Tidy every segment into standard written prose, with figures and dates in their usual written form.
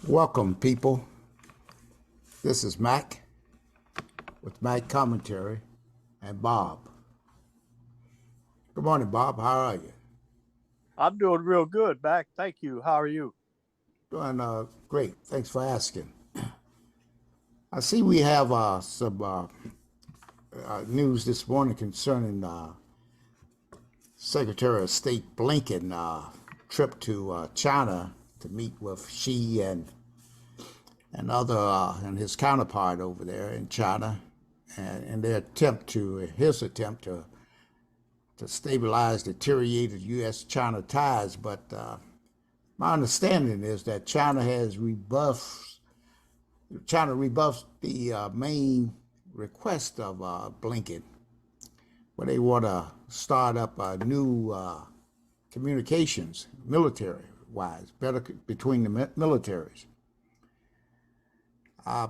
Welcome, people. This is Mac with Mac Commentary and Bob. Good morning, Bob. How are you? I'm doing real good, Mac. Thank you. How are you? Doing great. Thanks for asking. I see we have some news this morning concerning Secretary of State Blinken trip to China to meet with Xi and his counterpart over there in China, and their attempt to his attempt to stabilize deteriorated U.S.-China ties. But my understanding is that China rebuffed the main request of Blinken, where they want to start up a new communications, military-wise, better between the militaries.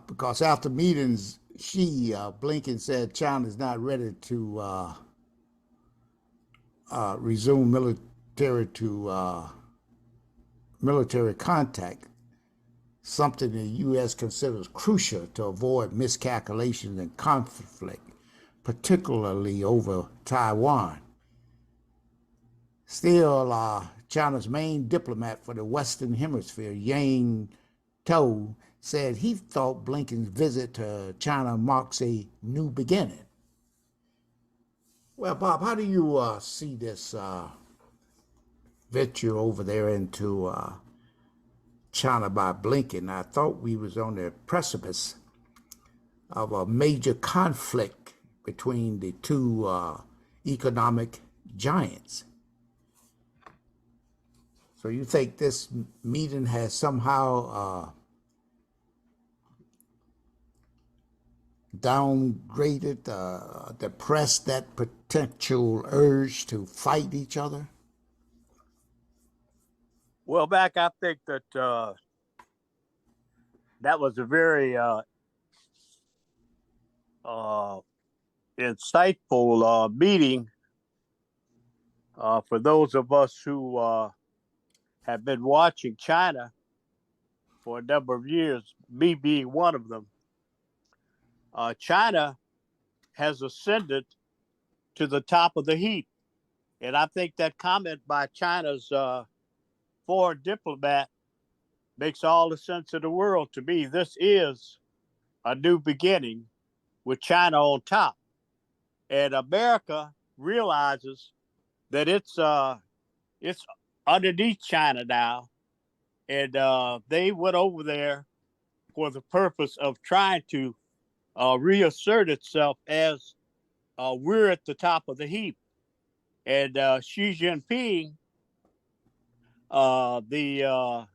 Because after meetings, Blinken said China is not ready to resume military contact, something the U.S. considers crucial to avoid miscalculations and conflict, particularly over Taiwan. Still, China's main diplomat for the Western Hemisphere, Yang Tou, said he thought Blinken's visit to China marks a new beginning. Well, Bob, how do you see this venture over there into China by Blinken? I thought we was on the precipice of a major conflict between the two economic giants. So you think this meeting has somehow downgraded, depressed that potential urge to fight each other? Well, Mac, I think that that was a very uh, insightful meeting for those of us who have been watching China for a number of years, me being one of them. China has ascended to the top of the heap. And I think that comment by China's foreign diplomat makes all the sense in the world to me. This is a new beginning with China on top. And America realizes that it's underneath China now. And they went over there for the purpose of trying to reassert itself as we're at the top of the heap. And Xi Jinping, the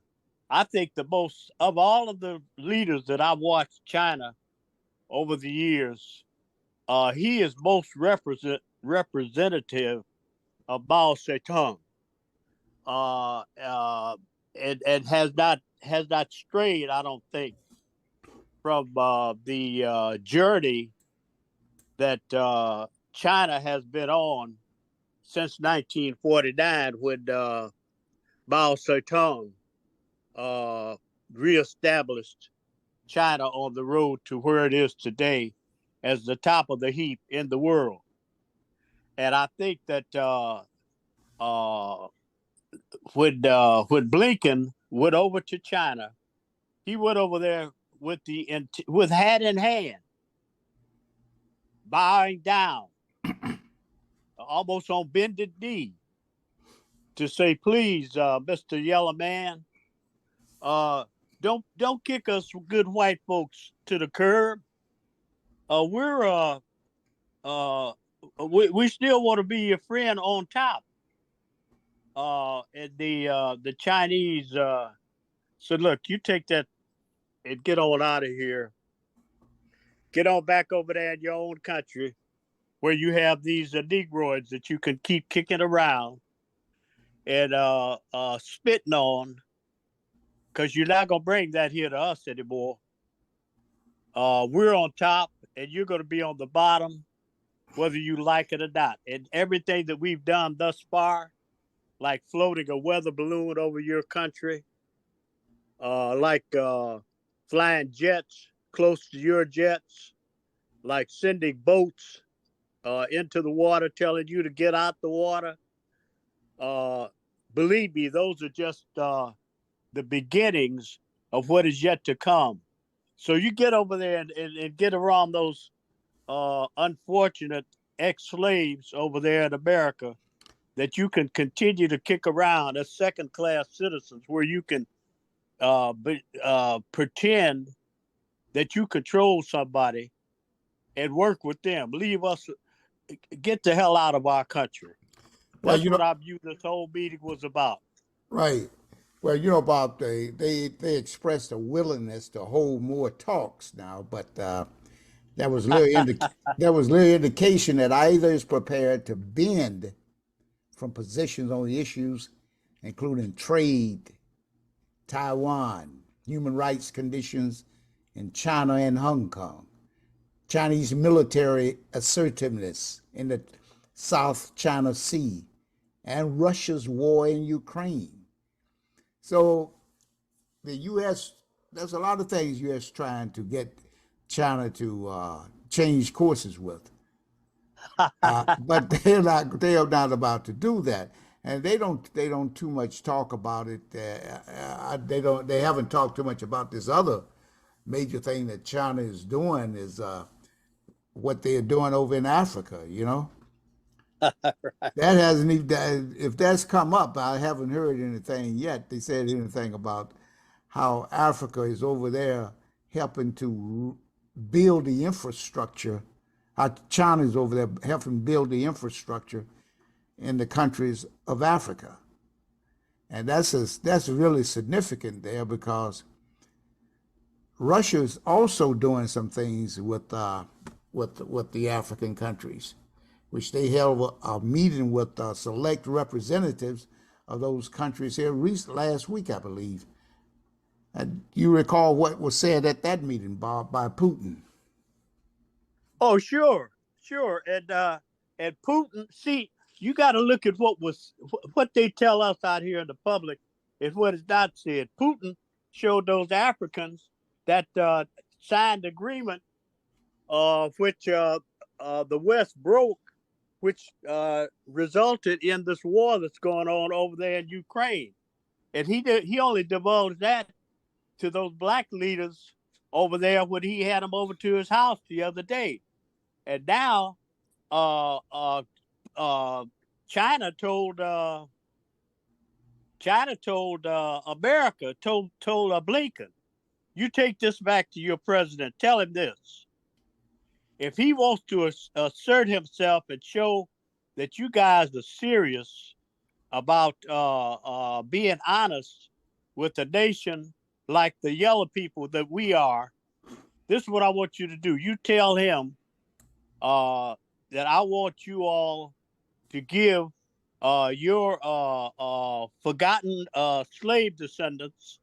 I think the most of all of the leaders that I've watched China over the years, he is most representative of Mao Zedong, uh, uh, and has not strayed, I don't think, from the journey that China has been on since 1949, when Mao Zedong uh, reestablished China on the road to where it is today as the top of the heap in the world. And I think that uh, when Blinken went over to China, he went over there with hat in hand, bowing down, almost on bended knee, to say, "Please, Mister Yellow Man, uh, don't kick us good white folks to the curb. We're uh, we still want to be your friend on top." And the Chinese said, "Look, you take that and get on out of here. Get on back over there in your own country, where you have these Negroids that you can keep kicking around and spitting on, because you're not gonna bring that here to us anymore. We're on top, and you're gonna be on the bottom, whether you like it or not. And everything that we've done thus far, like floating a weather balloon over your country, like flying jets close to your jets, like sending boats into the water, telling you to get out the water. Uh, Believe me, those are just the beginnings of what is yet to come. So you get over there and get around those unfortunate ex-slaves over there in America that you can continue to kick around as second-class citizens, where you can pretend that you control somebody and work with them. Leave us, get the hell out of our country. Well, That's what I view this whole meeting was about. right. Well, Bob, they expressed a willingness to hold more talks now, but that was that was little indication that either is prepared to bend from positions on the issues, including trade, Taiwan, human rights conditions in China and Hong Kong, Chinese military assertiveness in the South China Sea, and Russia's war in Ukraine. So the U.S. there's a lot of things U.S. trying to get China to change courses with, but they are not about to do that, and they don't too much talk about it. They haven't talked too much about this other major thing that China is doing is what they're doing over in Africa. Right. That hasn't even, if that's come up, I haven't heard anything yet. They said anything about how Africa is over there helping to build the infrastructure. How China is over there helping build the infrastructure in the countries of Africa, and that's really significant there because Russia is also doing some things with the African countries, which they held a meeting with select representatives of those countries here last week, I believe. And you recall what was said at that meeting, Bob, by Putin? Oh, sure, sure. And Putin, see, you got to look at what they tell us out here in the public is what is not said. Putin showed those Africans that signed agreement which the West broke, which resulted in this war that's going on over there in Ukraine. And he only divulged that to those black leaders over there when he had them over to his house the other day. And now uh, uh, uh, China told America told Blinken, you take this back to your president. Tell him this: if he wants to assert himself and show that you guys are serious about being honest with a nation like the yellow people that we are, this is what I want you to do. You tell him that I want you all to give your forgotten slave descendants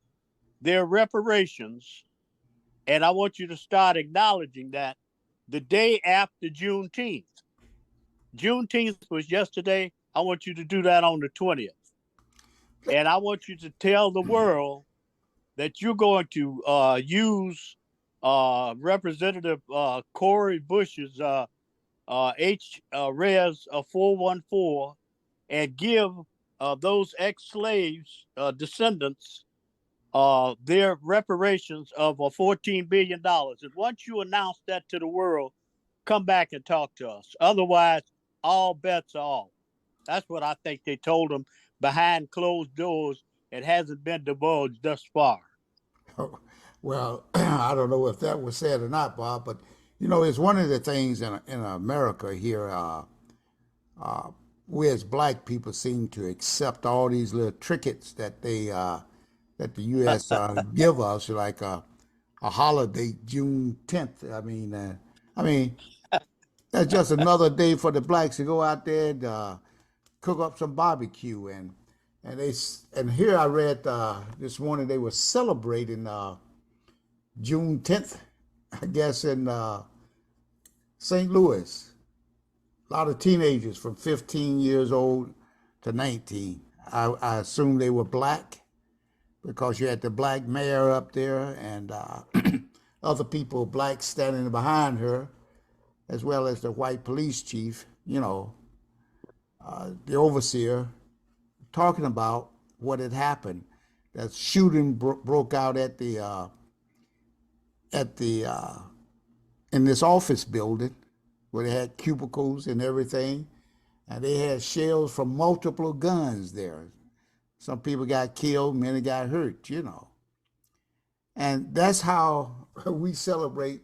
their reparations, and I want you to start acknowledging that the day after Juneteenth. Juneteenth was yesterday. I want you to do that on the 20th. And I want you to tell the world that you're going to use Representative Cori Bush's H Res 414 and give those ex-slaves descendants their reparations of $14 billion. And once you announce that to the world, come back and talk to us. Otherwise, all bets are off. That's what I think they told them behind closed doors. It hasn't been divulged thus far. Well, I don't know if that was said or not, Bob, but it's one of the things in America here. We as black people seem to accept all these little trinkets that the U.S. Give us, like a holiday, June 10th. I mean, that's just another day for the blacks to go out there and cook up some barbecue and here I read this morning they were celebrating June 10th, I guess in St. Louis. A lot of teenagers from 15 years old to 19. I assume they were black, because you had the black mayor up there and other people, black, standing behind her, as well as the white police chief, the overseer, talking about what had happened. That shooting broke out at the in this office building where they had cubicles and everything, and they had shells from multiple guns there. Some people got killed, many got hurt. And that's how we celebrate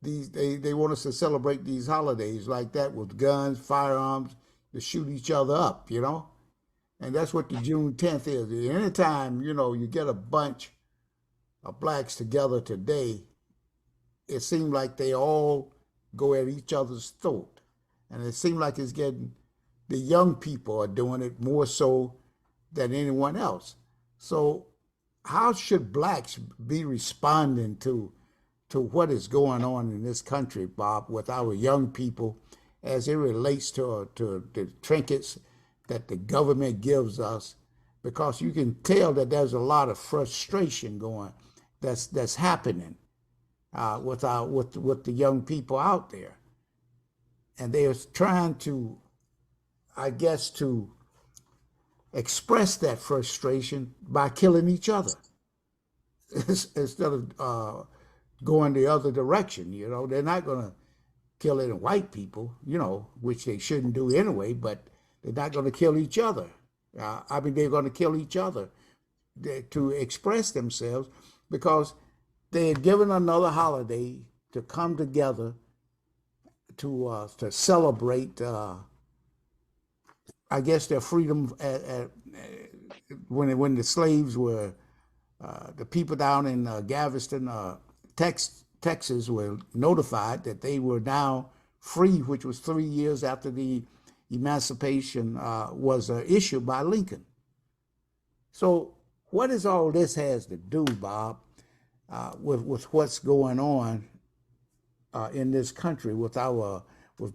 these. They want us to celebrate these holidays like that with guns, firearms, to shoot each other up. And that's what the June 10th is. Anytime, you get a bunch of blacks together today, it seems like they all go at each other's throat. And it seems like the young people are doing it more so than anyone else. So how should blacks be responding to what is going on in this country, Bob, with our young people as it relates to the trinkets that the government gives us? Because you can tell that there's a lot of frustration going that's happening with the young people out there, and they're trying to, I guess, to express that frustration by killing each other instead of going the other direction. They're not going to kill any white people, which they shouldn't do anyway, but they're not going to kill each other. I mean, they're going to kill each other to express themselves because they had given another holiday to come together to celebrate, I guess, their freedom when the slaves were the people down in Galveston, Texas, were notified that they were now free, which was 3 years after the emancipation was issued by Lincoln. So, what does all this has to do, Bob, with what's going on in this country with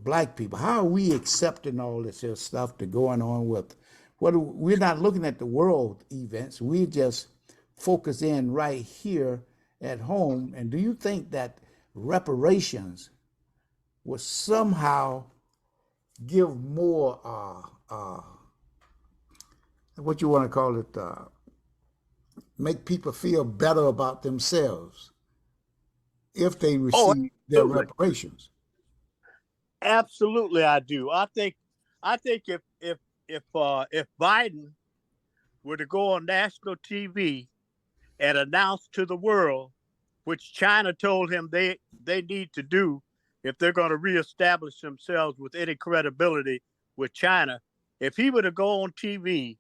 black people? How are we accepting all this here stuff to going on with? We're not looking at the world events. We just focus in right here at home. And do you think that reparations will somehow give more, what you want to call it, make people feel better about themselves if they Oh, receive their reparations? absolutely, I do. I think if Biden were to go on national TV and announce to the world, which China told him they need to do if they're going to reestablish themselves with any credibility with China, if he were to go on TV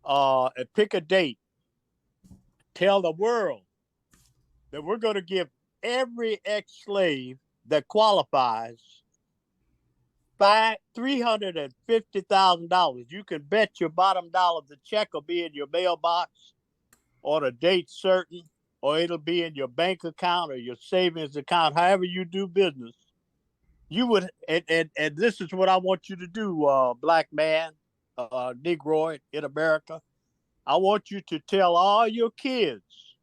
and pick a date, tell the world that we're going to give every ex-slave that qualifies $350,000. You can bet your bottom dollar the check will be in your mailbox on a date certain, or it'll be in your bank account or your savings account, however you do business. You would, and this is what I want you to do, black man, Negroid in America. I want you to tell all your kids,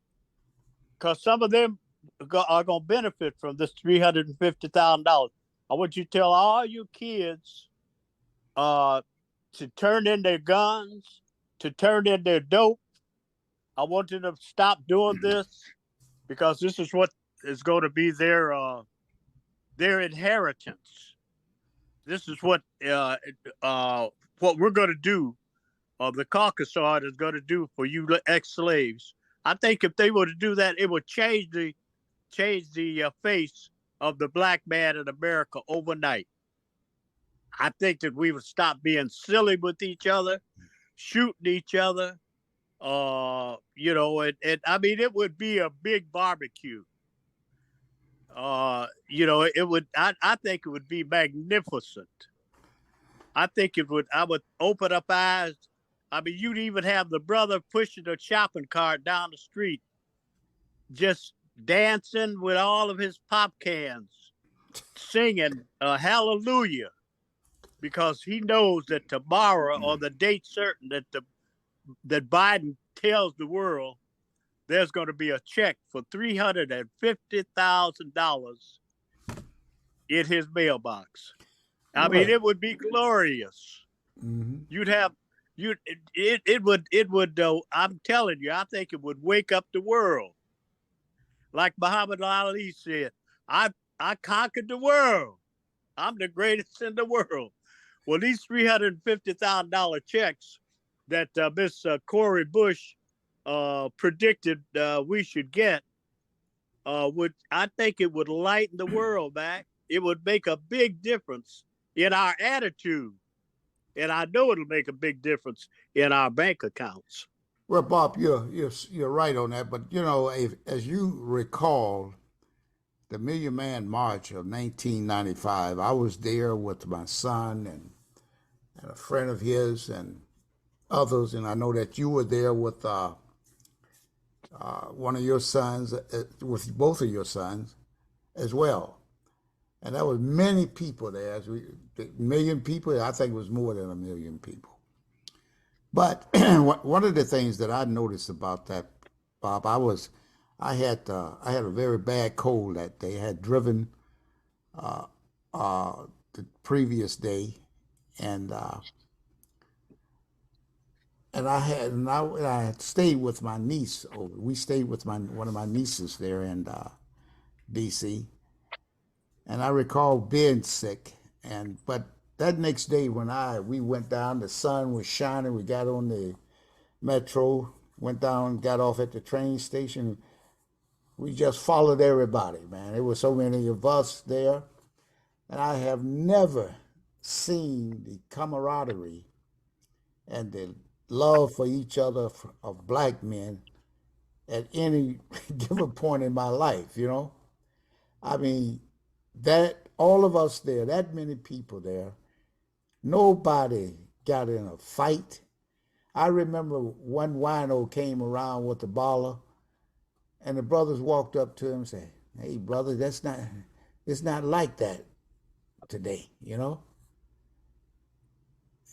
because some of them are going to benefit from this $350,000. I want you to tell all your kids to turn in their guns, to turn in their dope. I want them to stop doing this because this is what is going to be their inheritance. This is what we're going to do. The Caucasoid is going to do for you ex-slaves. I think if they were to do that, it would change the face of the black man in America overnight. I think that we would stop being silly with each other, shooting each other. And I mean, it would be a big barbecue. It would. I think it would be magnificent. I think it would. I would open up eyes. I mean, you'd even have the brother pushing a shopping cart down the street, just dancing with all of his pop cans, singing hallelujah, because he knows that tomorrow or the date certain that Biden tells the world there's going to be a check for $350,000 in his mailbox. I mean, Right. it would be glorious. Mm-hmm. You'd have you it would I'm telling you, I think it would wake up the world. Like Muhammad Ali said, I conquered the world. I'm the greatest in the world. Well, these $350,000 checks that Miss Cori Bush predicted we should get would I think it would lighten the world back. It would make a big difference in our attitude, and I know it'll make a big difference in our bank accounts. Well, Bob, you're right on that. But you know, if, as you recall, the Million Man March of 1995, I was there with my son and a friend of his and others, and I know that you were there with one of your sons, with both of your sons as well. And there was many people there. As we, a million people. I think it was more than a million people. But one of the things that I noticed about that, Bob, I had a very bad cold that day. I had driven the previous day, and I had stayed with my niece. We stayed with my one of my nieces there in D.C. And I recall being sick. And but that next day when I we went down, the sun was shining. We got on the metro, went down, got off at the train station. We just followed everybody, man. There were so many of us there, and I have never seen the camaraderie and the love for each other of black men at any given point in my life. You know, I mean, that all of us there, that many people there, nobody got in a fight. I remember one wino came around with a baller, and the brothers walked up to him and said, "Hey, brother, it's not like that today, you know."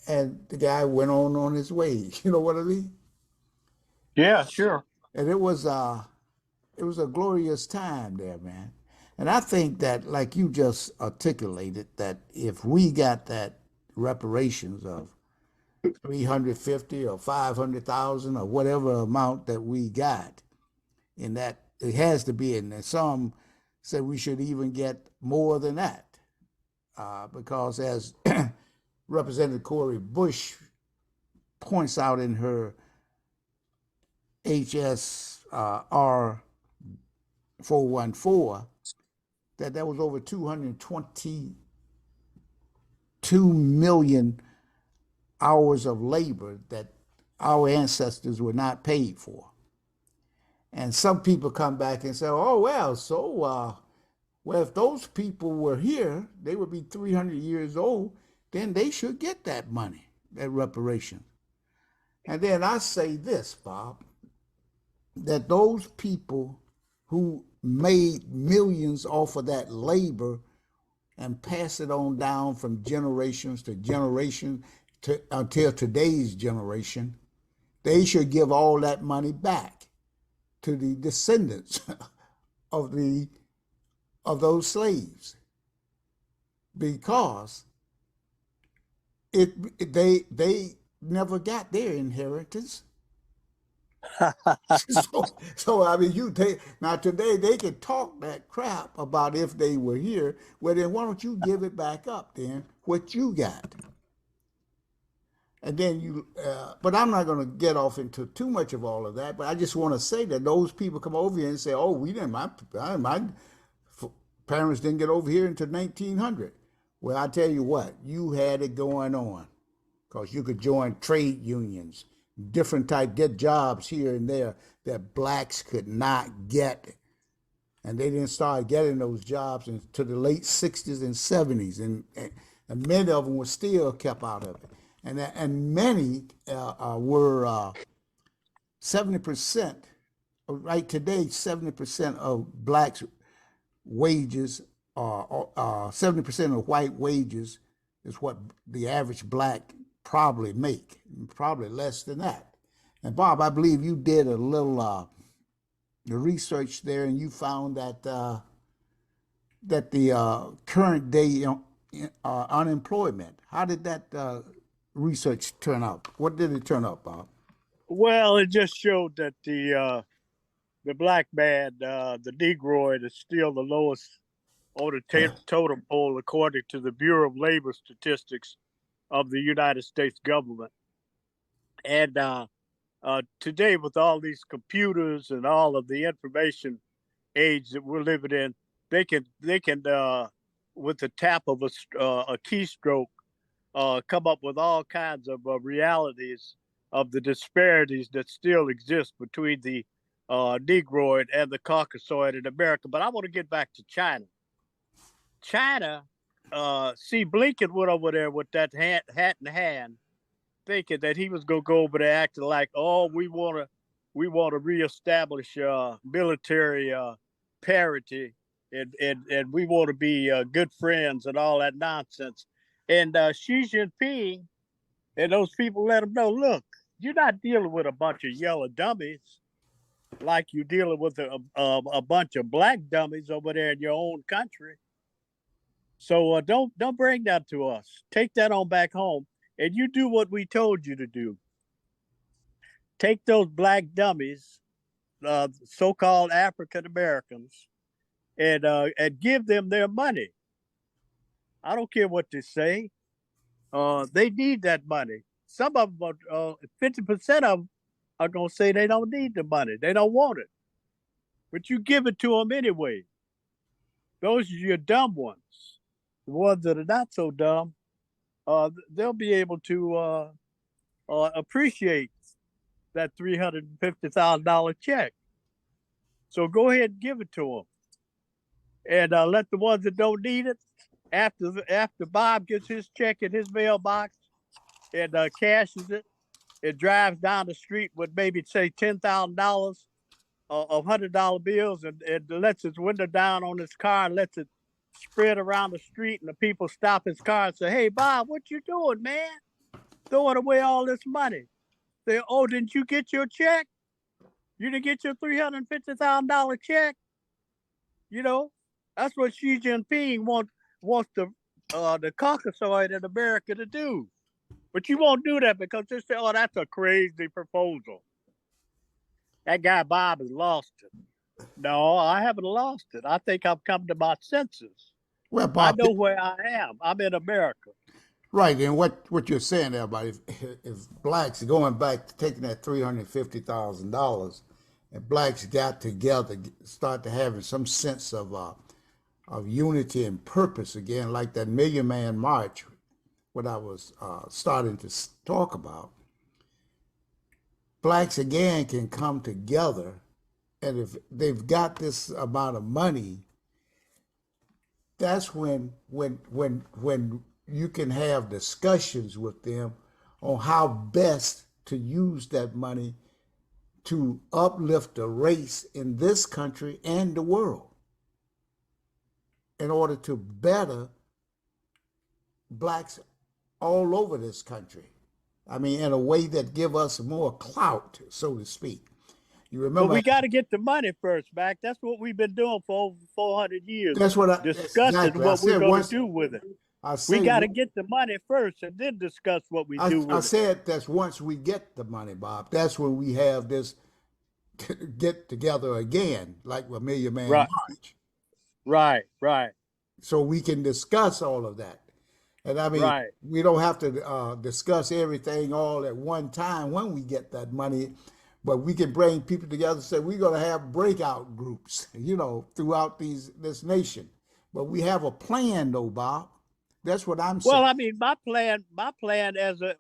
And the guy went on his way. You know what I mean? Yeah, sure. And it was a glorious time there, man. And I think that, like you just articulated, that if we got that reparations of 350 or 500,000 or whatever amount that we got, in that it has to be in there. Some say we should even get more than that, because as Representative Cori Bush points out in her HSR 414, that there was over 222 million hours of labor that our ancestors were not paid for. And some people come back and say, "Oh well, well, if those people were here, they would be 300 years old. Then they should get that money, that reparation." And then I say this, Bob, that those people who made millions off of that labor and pass it on down from generations to generation until today's generation, they should give all that money back to the descendants of the of those slaves, because they never got their inheritance. So I mean, you take now today they can talk that crap about if they were here. Well, then why don't you give it back up then? What you got, and then you. But I'm not going to get off into too much of all of that. But I just want to say that those people come over here and say, "Oh, we didn't. My parents didn't get over here until 1900." Well, I tell you what, you had it going on, because you could join trade unions, different type, get jobs here and there that blacks could not get. And they didn't start getting those jobs until the late 60s and 70s. And many of them were still kept out of it. And many were 70%, right today, 70% of blacks' wages, 70% of white wages is what the average black probably make, probably less than that. And Bob, I believe you did a little the research there, and you found that the current day unemployment. How did that research turn out? What did it turn up, Bob? Well, it just showed that the black man, the Negroid, is still the lowest on the totem pole according to the Bureau of Labor Statistics of the United States government. And today, with all these computers and all of the information age that we're living in, they can with the tap of a keystroke come up with all kinds of realities of the disparities that still exist between the Negroid and the Caucasoid in America. But I want to get back to China. China, see, Blinken went over there with that hat in hand, thinking that he was gonna go over there acting like, oh, we want to reestablish military parity, and we want to be good friends and all that nonsense. And Xi Jinping and those people let him know, look, you're not dealing with a bunch of yellow dummies like you're dealing with a bunch of black dummies over there in your own country. So don't bring that to us. Take that on back home, and you do what we told you to do. Take those black dummies, so-called African Americans, and give them their money. I don't care what they say. They need that money. Some of them, 50% of them, are gonna say they don't need the money. They don't want it, but you give it to them anyway. Those are your dumb ones. The ones that are not so dumb, they'll be able to appreciate that $350,000 check. So go ahead and give it to them, and let the ones that don't need it, after Bob gets his check in his mailbox and cashes it, and drives down the street with maybe say $10,000 of $100 bills, and lets his window down on his car and lets it spread around the street, and the people stop his car and say, "Hey, Bob, what you doing, man? Throwing away all this money?" Say, "Oh, didn't you get your check? You didn't get your $350,000 check?" You know, that's what Xi Jinping wants the Caucasoid in America to do. But you won't do that because they say, "Oh, that's a crazy proposal. That guy Bob has lost it." No, I haven't lost it. I think I've come to my senses. Well, I Bob, know where I am. I'm in America. right, and what you're saying there, about if blacks are going back to taking that $350,000, and blacks got together, start to having some sense of unity and purpose again, like that Million Man March, what I was starting to talk about, blacks again can come together, and if they've got this amount of money, that's when you can have discussions with them on how best to use that money to uplift the race in this country and the world in order to better blacks all over this country. I mean, in a way that give us more clout, so to speak. You But remember, we got to get the money first, Mac. That's what we've been doing for over 400 years, that's what discussing exactly I what we're said. going to Once do with it. I We say got to get the money first and then discuss what we do I with it. said that's once we get the money, Bob. That's when we have this get together again, like a Million Man Right, March, right, so we can discuss all of that. And I mean, right. we don't have to discuss everything all at one time when we get that money, but we can bring people together and say we're going to have breakout groups, throughout this nation. But we have a plan, though, Bob. That's what I'm Well, saying. I mean, my plan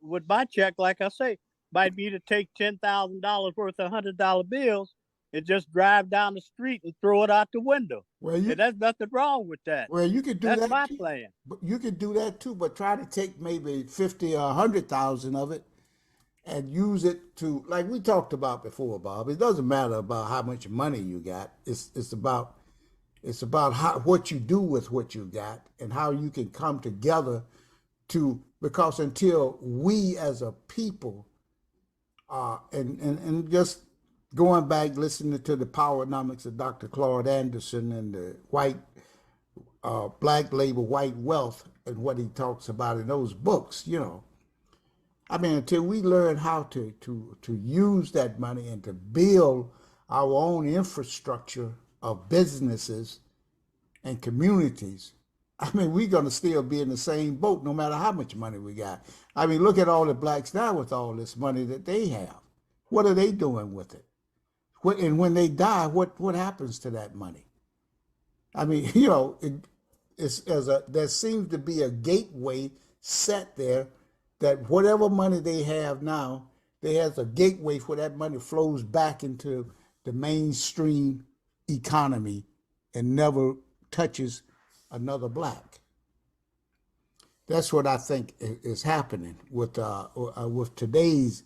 with my check, like I say, might be to take $10,000 worth of $100 bills and just drive down the street and throw it out the window. Well, And there's nothing wrong with that. you could do That's that my too. plan. But you could do that too, but try to take maybe 50 or 100,000 of it and use it to, like we talked about before, Bob. It doesn't matter about how much money you got. It's about what you do with what you got and how you can come together because until we as a people And just going back, listening to the Powernomics of Dr. Claude Anderson and the black label white wealth and what he talks about in those books, I mean, until we learn how to use that money and to build our own infrastructure of businesses and communities, I mean, we're going to still be in the same boat no matter how much money we got. I mean, look at all the blacks now with all this money that they have. What are they doing with it? And when they die, what happens to that money? I mean, there seems to be a gateway set there that whatever money they have now, there has a gateway where that money flows back into the mainstream economy and never touches another black. That's what I think is happening with today's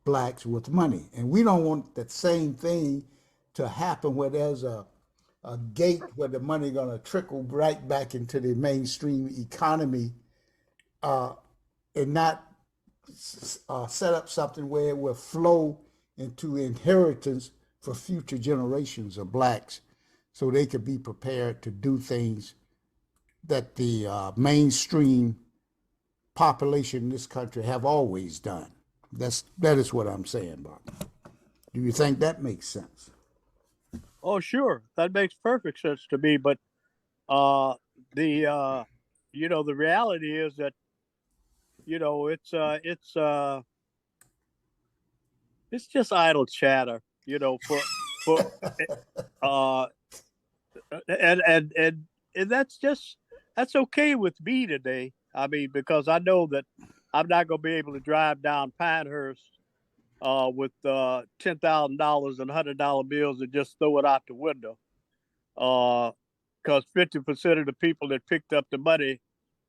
blacks with money, and we don't want that same thing to happen where there's a gate where the money going to trickle right back into the mainstream economy, and not set up something where it will flow into inheritance for future generations of blacks so they could be prepared to do things that the mainstream population in this country have always done. That is what I'm saying, Bob. Do you think that makes sense? Oh, sure, that makes perfect sense to me. But the the reality is that it's just idle chatter. For uh, and that's okay with me today. I mean, because I know that I'm not going to be able to drive down Pinehurst with $10,000 and $100 bills and just throw it out the window. Because 50% of the people that picked up the money,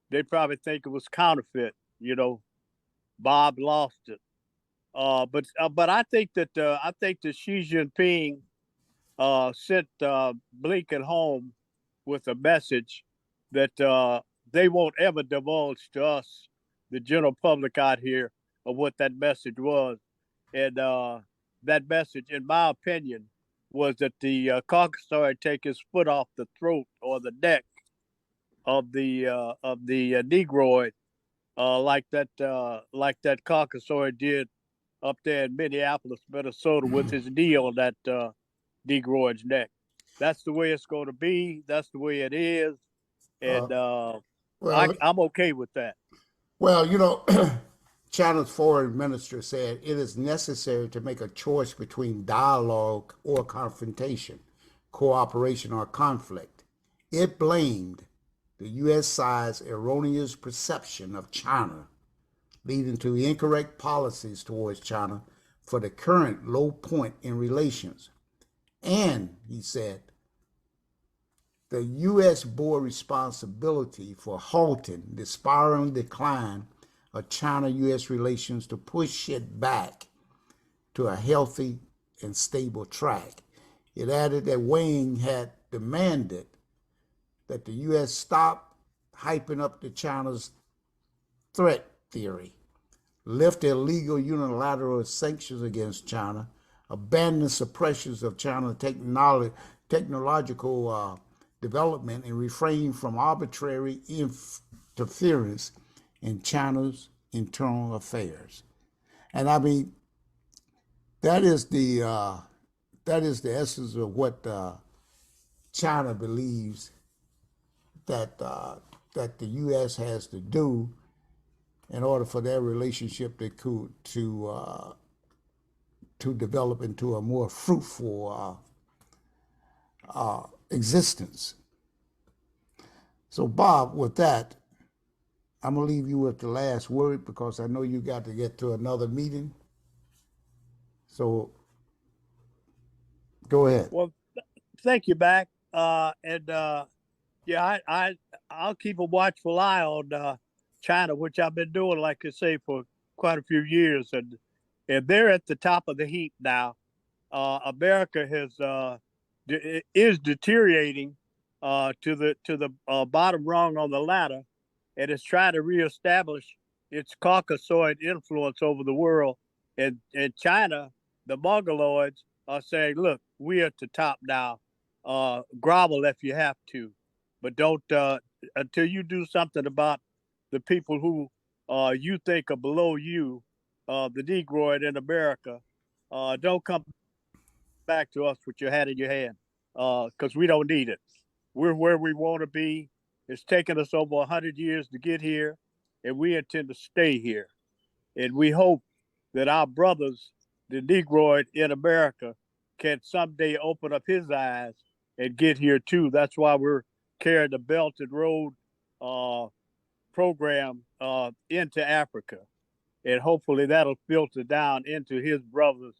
they probably think it was counterfeit. Bob lost it. But I think that Xi Jinping sent Blinken home with a message that they won't ever divulge to us, the general public out here, of what that message was. And that message, in my opinion, was that the Caucasoid take his foot off the throat or the neck of the Negroid, like that Caucasoid did up there in Minneapolis, Minnesota, with his knee on that Negroid's neck. That's the way it's going to be. That's the way it is, Uh, and well, I'm okay with that. well, China's foreign minister said it is necessary to make a choice between dialogue or confrontation, cooperation or conflict. It blamed the U.S. side's erroneous perception of China, leading to incorrect policies towards China for the current low point in relations. And, he said, the U.S. bore responsibility for halting the spiraling decline of China-U.S. relations to push it back to a healthy and stable track. It added that Wang had demanded that the U.S. stop hyping up the China's threat theory, lift illegal unilateral sanctions against China, abandon suppressions of China's technological development, and refrain from arbitrary interference in China's internal affairs. And I mean, that is the essence of what China believes that the U.S. has to do in order for their relationship to develop into a more fruitful existence. So, Bob, with that, I'm gonna leave you with the last word because I know you got to get to another meeting. So, go ahead. Well, thank you, Mac. And yeah, I'll keep a watchful eye on China, which I've been doing, like I say, for quite a few years, and they're at the top of the heap now. America is deteriorating to the bottom rung on the ladder, and is trying to reestablish its Caucasoid influence over the world. In China, the Mongoloids are saying, "Look, we're at the top now. Grovel if you have to, but don't until you do something about the people who you think are below you, the Negroid in America. Don't come back to us with your hat in your hand, because we don't need it. We're where we want to be. It's taken us over 100 years to get here, and we intend to stay here. And we hope that our brothers, the Negroid in America, can someday open up his eyes and get here too. That's why we're carrying the Belt and Road uh, program into Africa. And hopefully that'll filter down into his brothers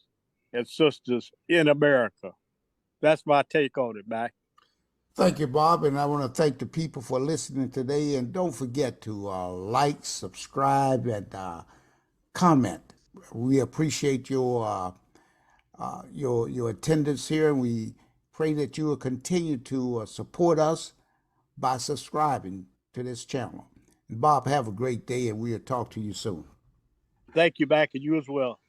and sisters in America. That's my take on it, Mac. Thank you, Bob, and I want to thank the people for listening today. And don't forget to like, subscribe, and comment. We appreciate your attendance here, and we pray that you will continue to support us by subscribing to this channel. And Bob, have a great day, and we'll talk to you soon. Thank you, Mac, and you as well.